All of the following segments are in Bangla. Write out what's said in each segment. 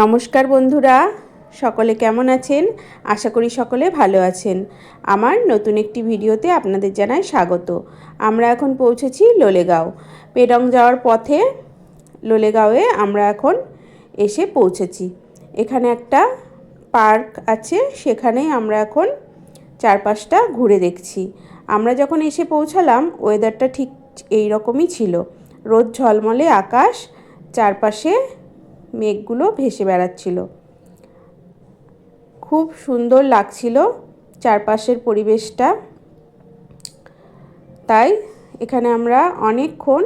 নমস্কার বন্ধুরা, সকলে কেমন আছেন? আশা করি সকলে ভালো আছেন। আমার নতুন একটি ভিডিওতে আপনাদের জানাই স্বাগত। আমরা এখন পৌঁছেছি লোলেগাঁও। পেডং যাওয়ার পথে লোলেগাঁওয়ে আমরা এখন এসে পৌঁছেছি। এখানে একটা পার্ক আছে, সেখানেই আমরা এখন চারপাশটা ঘুরে দেখছি। আমরা যখন এসে পৌঁছালাম ওয়েদারটা ঠিক এই রকমই ছিল, রোদ ঝলমলে আকাশ, চারপাশে মেঘগুলো ভেসে বেড়াচ্ছিল। খুব সুন্দর লাগছিল চারপাশের পরিবেশটা। তাই এখানে আমরা অনেকক্ষণ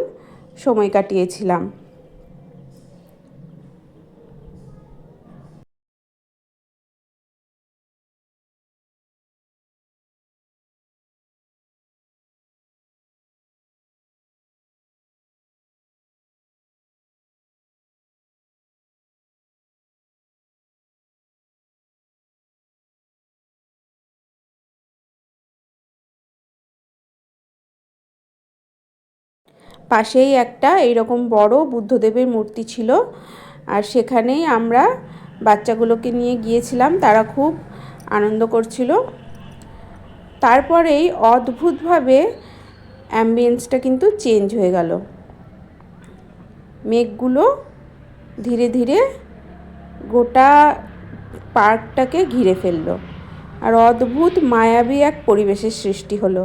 সময় কাটিয়েছিলাম। পাশেই একটা এইরকম বড় বুদ্ধদেবের মূর্তি ছিল, আর সেখানেই আমরা বাচ্চাগুলোকে নিয়ে গিয়েছিলাম। তারা খুব আনন্দ করছিল। তারপরেই অদ্ভুতভাবে অ্যাম্বিয়েন্সটা কিন্তু চেঞ্জ হয়ে গেল। মেঘগুলো ধীরে ধীরে গোটা পার্কটাকে ঘিরে ফেললো, আর অদ্ভুত মায়াবী এক পরিবেশের সৃষ্টি হলো।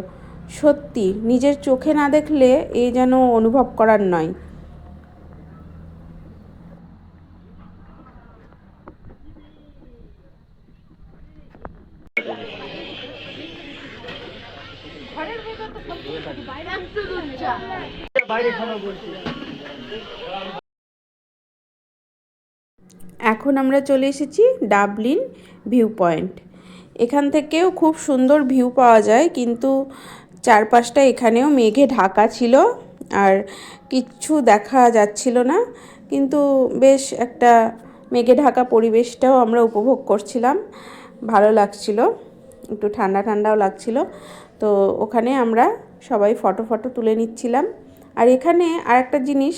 সত্যি নিজের চোখে না দেখলে এই যেন অনুভব করার নয়। এখন আমরা চলে এসেছি ডাবলিন ভিউ পয়েন্ট। এখান থেকেও খুব সুন্দর ভিউ পাওয়া যায়, কিন্তু চারপাশটা এখানেও মেঘে ঢাকা ছিল আর কিচ্ছু দেখা যাচ্ছিল না। কিন্তু বেশ একটা মেঘে ঢাকা পরিবেশটাও আমরা উপভোগ করছিলাম, ভালো লাগছিল, একটু ঠান্ডা ঠান্ডাও লাগছিল। তো ওখানে আমরা সবাই ফটো তুলে নিচ্ছিলাম। আর এখানে আরেকটা জিনিস,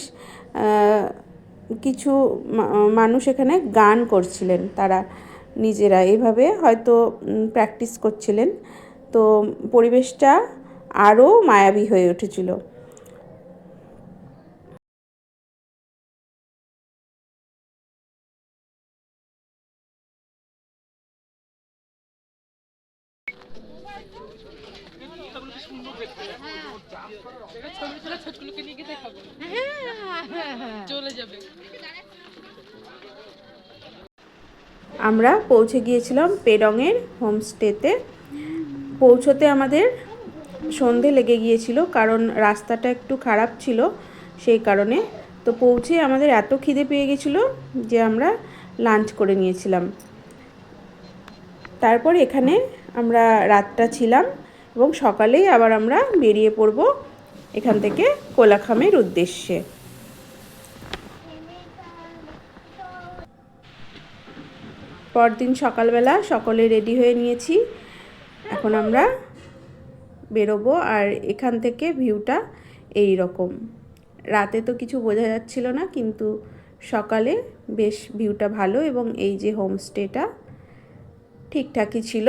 কিছু মানুষ এখানে গান করছিলেন, তারা নিজেরা এইভাবে হয়তো প্র্যাকটিস করছিলেন। তো পরিবেশটা আরও মায়াবী হয়ে উঠেছিল। আমরা পৌঁছে গিয়েছিলাম পেডংয়ের হোমস্টেতে। পৌঁছতে আমাদের সন্ধে লেগে গিয়েছিল, কারণ রাস্তাটা একটু খারাপ ছিল সেই কারণে। তো পৌঁছে আমাদের এত খিদে পেয়ে গেছিলো যে আমরা লাঞ্চ করে নিয়েছিলাম। তারপর এখানে আমরা রাতটা ছিলাম এবং সকালেই আবার আমরা বেরিয়ে পড়ব এখান থেকে কোলাখামের উদ্দেশ্যে। পরদিন সকালবেলা সকলে রেডি হয়ে নিয়েছি, এখন আমরা বেরোবো। আর এখান থেকে ভিউটা এই রকম। রাতে তো কিছু বোঝা যাচ্ছিল না, কিন্তু সকালে বেশ ভিউটা ভালো, এবং এই যে হোমস্টেটা ঠিকঠাকই ছিল।